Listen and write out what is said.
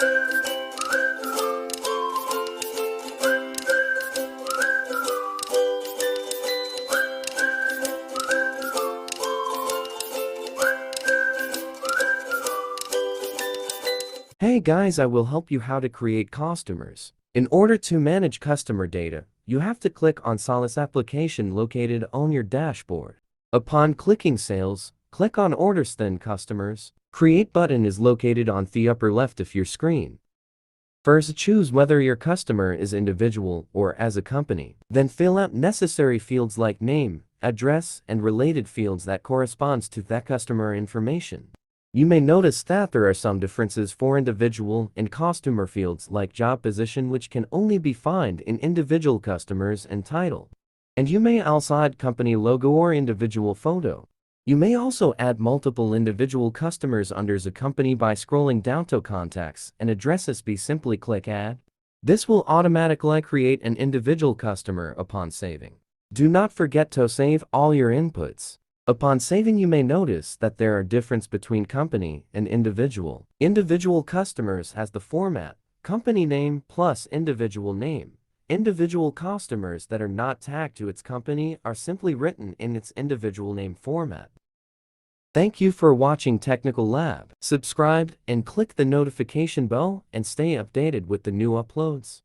Hey guys, I will help you how to create customers. In order to manage customer data, you have to click on Solace application located on your dashboard. Upon clicking Sales, click on Orders then Customers. Create button is located on the upper left of your screen. First, choose whether your customer is individual or as a company. Then fill out necessary fields like name, address, and related fields that corresponds to that customer information. You may notice that there are some differences for individual and customer fields like job position, which can only be found in individual customers and title. And you may also add company logo or individual photo. You may also add multiple individual customers under the company by scrolling down to contacts and addresses. Simply click Add. This will automatically create an individual customer upon saving. Do not forget to save all your inputs. Upon saving, you may notice that there are differences between company and individual. Individual customers has the format company name plus individual name. Individual customers that are not tagged to its company are simply written in its individual name format. Thank you for watching Technical Lab. Subscribe and click the notification bell and stay updated with the new uploads.